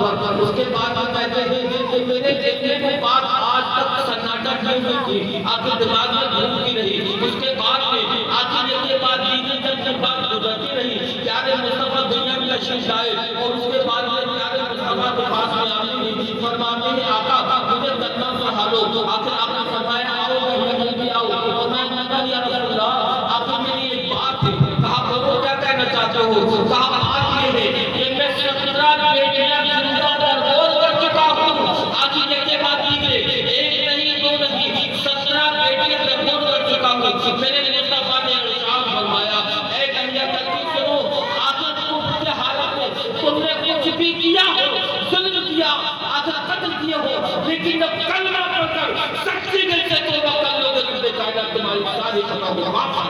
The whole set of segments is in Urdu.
اکبر. اس کے بعد وہ کہتے ہیں کہ میرے دیکھنے کے بعد آج تک سناٹا کیوں ہوئی تھی, آخر دماغ میں گھومتی رہی. اس کے بعد میں آخر یہ کے بعد دیگر جب کی بات گزرتی رہی, پیارے مصطفیٰ دنیا میں تشریف لائے اور اس کے بعد میں پیارے مصطفیٰ کے پاس میں آتے ہیں, فرماتے ہیں آقا مجھے کلمہ پڑھا دو. آخر آپ نے فرمایا آؤ میں جلدی آؤ, اور میں کہا یا رسول اللہ آخر میری ایک بات ہے. کہا بولو کیا کہنا چاہتے ہو. کہا بات یہ ہے کہ میں 17 بیٹیاں زندہ درگور کر چکا ہوں. آخر یہ کے بعد دیگرے ایک نہیں دو نہیں 17 بیٹیاں درگور کر چکا ہوں. میرے مصطفیٰ نے ارشاد فرمایا اے کہیا جلدی سنو, آخر تم کے حالت میں تم نے کچھ بھی کیا ہو, ظلم کیا, آخر قتل کیا ہو, لیکن جب کلمہ پڑھ کر سچی دل سے توبہ کر لو گے تو بے قاعدہ تمہاری ساری خطا کو معاف کر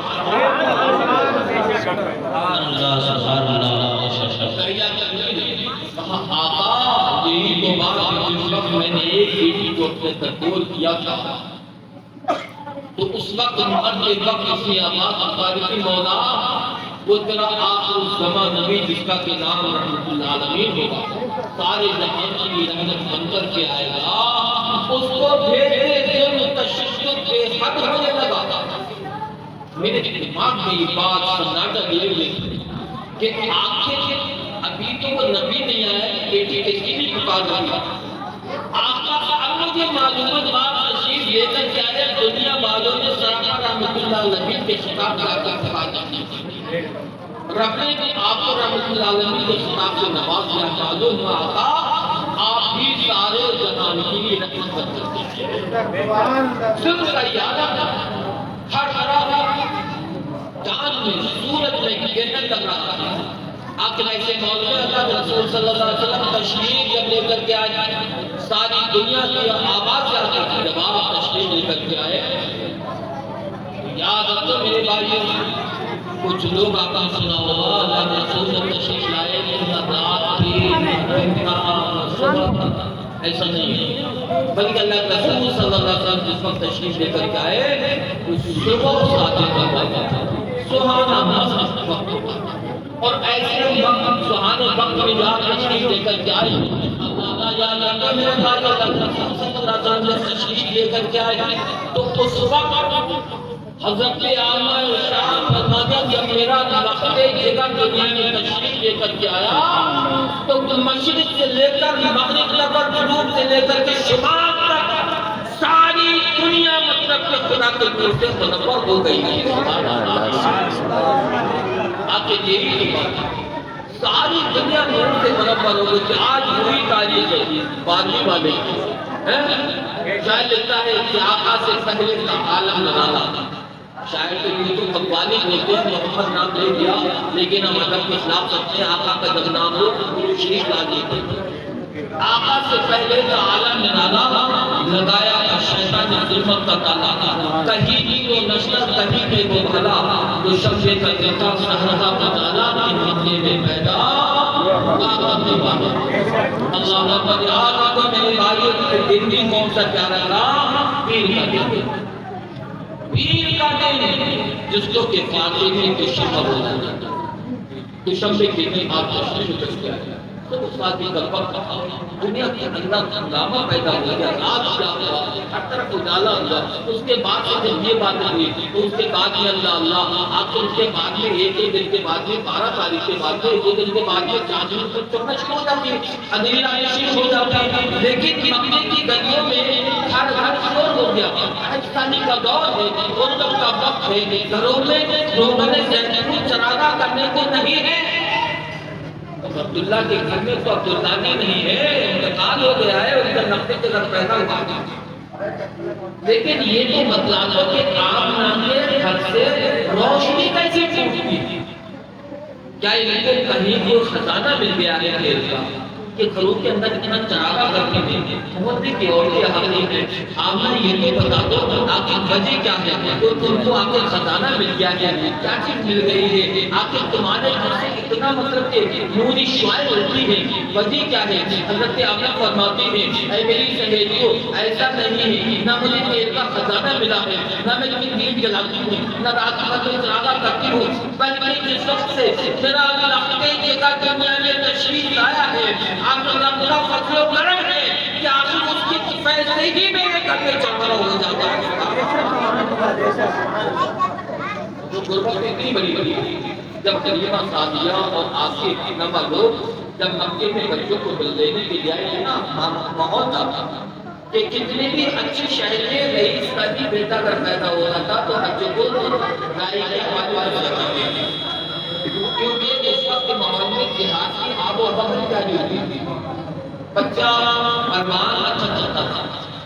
کہا آقا یہی تو بات ہے. جس وقت میں نے ایک بیٹی کو اپنے درگور کیا تھا تو اس وقت مرد کے وقت اس نے آواز اتاری تھی مولا وہ تیرا آخر الزمان نبی جس کا کہ نام رحمت العالمین ہوگا, سارے جہان کی رحمت بن کر کے آئے گا, اس کو بھیجے ظلم تشدد بے حد ہونے لگا. میرے دماغ میں یہ بات سناٹا لیے ہوئی کہ آخر ابھی تو وہ نبی نہیں آیا, بیٹی کس کی نہیں پکار رہی. آقا اب مجھے معلومات بات نصیب لے کر کیا ہے دنیا والوں نے سراپا رحمت اللہ علیہ کے خطاب کر کر خطاب کی. رب نے بھی آپ کو رحمت اللہ علیہ کے خطاب سے نواز دیا. معلوم ہوا آقا آپ بھی سارے جہان کے لیے رحمت کرتے ہیں. سن کر یاد ہر طرح جان میں صورت میں گرنے لگ رہا تھا. آخر ایسے موضوع اللہ رسول صلی اللہ علیہ وسلم تشریف جب لے کر کے آئے, ساری دنیا کی آواز سے آتی تھی جب آپ تشریف لے کر کے آئے. یاد رکھو میرے بھائیوں, کچھ لوگ آپ نے سنا ہوگا اللہ رسول نے تشریف لائے ایسا نہیں ہے, بلکہ اللہ رسول صلی اللہ علیہ وسلم جس وقت تشریف لے کر کے آئے صبح ساتے کا وقت تھا, سہانا مست وقت ہوتا تھا. اور ایسے وقت سہانے وقت میں جہاں تشریف لے کر کے آئے میرے بھائی اللہ تشریف لے کر کے آئے تو اس وقت حضرت آمہ شاہ فرمایا جب میرا وقت جگہ دنیا میں تشریف لے کر کے آیا تو مشرق سے لے کر مغرب تک اور جنوب سے لے کر کے شمال تک ساری دنیا مطلب کہ خدا کے نور سے منور ہو گئی ہے. آکے یہی تو بات ہے, ساری دنیا نور سے منور ہو گئی. آج وہی تاریخ ہے بادی والے شاید لکھتا ہے کہ آقا سے پہلے کا عالم نرالا. شاید تو یہ تو بھگوانی بولتے ہیں محمد نام لے دیا, لیکن ہم ادب کے خلاف کرتے ہیں. آقا کا جب نام ہو تو شریف لا دیتے ہیں. آقا سے پہلے کا عالم نرالا لگایا کا شیطان ظلمت کا تالا, کہیں بھی وہ نشر کہیں پہ وہ بھلا, تو شمشے کا دیتا شہرہ کا تالا ان مدے میں پیدا آقا کے بابا. اللہ اکبر. آقا کو میرے بھائی دن بھی کون سا پیارا رہا, پیر کا دن, پیر کا دن جس کو کہ فاطمے کے شمع ہو جاتا. تو شمشے کے دن آپ تشریف کر کے آئے تو اس شادی کا وقت تھا. دنیا کے اندر ہنگامہ پیدا ہو گیا, رات کیا ہوا, ہر طرف اجالا ہوا. اس کے بعد سے جب یہ باتیں ہوئی تو اس کے بعد میں اللہ آپ اس کے بعد میں ایک دن کے بعد میں 12 تاریخ کے بعد میں ایک دن کے بعد میں چاند پر چڑھنا شروع ہو جاتی ہے, اندھیرا آنے شروع ہو جاتا ہے. لیکن مکے کی گلیوں میں ہر گھر شور ہو گیا. پاکستانی کا دور ہے, غربت کا وقت ہے, گھروں میں لوگوں نے زیتون چراغاں کرنے کو نہیں ہے. عبداللہ کے گھر میں تو عبداللہ نہیں ہے, انتقال ہو گیا ہے, ان کا نقطے کے گھر پیدا ہوا. لیکن یہ تو مطلب ہو کہ آپ نام کے گھر سے روشنی کیسے ٹوٹتی تھی. کیا ان کو کہیں کو خزانہ مل گیا ہے تیل کا کہ گھروں کے اندر اتنا چراغا کرتے تھے. بہت کی عورتیں حاضر ہیں, آپ نے یہ تو بتا دو آخر وجہ کیا ہے, تو تم کو آخر خزانہ مل گیا ہے, کیا چیز مل گئی ہے, آخر تمہارے گھر سے اتنا مطلب کہ نوری شعائیں ہوتی ہے, وجہ کیا ہے. حضرت آمنہ فرماتی ہے اے میری سہیلیوں ایسا نہیں ہے, نہ مجھے تیل کا خزانہ ملا ہے, نہ میں تمہیں دین جلاتی ہوں, نہ رات بھر میں چراغا کرتی ہوں, بلکہ جس وقت سے میرا اللہ کی جگہ دنیا میں تشریف لایا ہے آپ اللہ فضل و کرم ہے کہ آخر اس کی فیصلے ہی میرے گھر میں چڑھا ہو جاتا ہے۔ جو غربت اتنی بڑی بڑی جب کلمہ سادیہ اور آسیہ کی نمبر لوگ جب مکے میں بچوں کو مل دینے کے لیے آئے نا ماحول تھا کہ کتنے بھی اچھی شہر میں رئیس کا بھی بیٹا اگر پیدا ہوتا تھا تو بچوں کو گائے والے کیونکہ اس وقت ماحول میں جہاد کی آب و ہوا بڑی جاری ہوتی تھی، بچہ ارمان اچھا چلتا تھا۔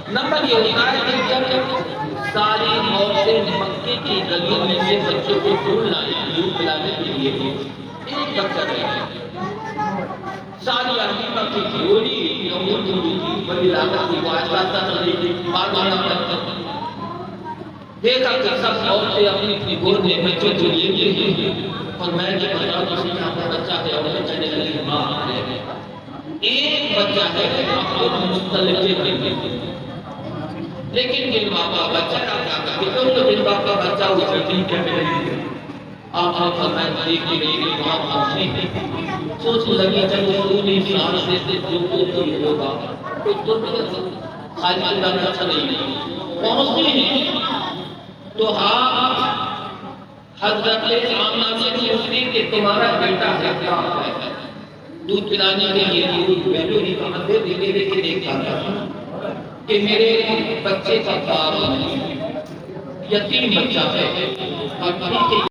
نمبر یہ ہوتا ہے کہ جب ساری عورتیں مکے کی گلیوں میں سے بچوں کو دودھ پلانے کے لیے ایک بچہ رہے ساری حقیقہ کی تھیوری بڑی لاگت کی واجبات دیکھا کہ سب عورتیں اپنی اپنی گود میں بچوں کو لیے تھے اور میں جب بتا کسی کا بچہ ہے اور کہنے لگی ماں ایک بچہ ہے مختلف لیکن جن باپ کا بچہ کیا کرتے تو جن باپ کا بچہ اسے ٹھیک ہے آپ فرمائیں دیکھ کے گئی ماں پہنچی سوچ لگی جب وہ انسان سے جو کچھ ہوگا تو خالی اللہ اچھا نہیں پہنچتی ہیں تو حضرت آمنہ سے پوچھتی کہ تمہارا بیٹا ہے کیا ہے دودھ پلانے کے لیے دودھ پہلو ہی کہاں دے دے کے دیکھا تھا کہ میرے بچے کا باپ یتیم بچہ ہے اور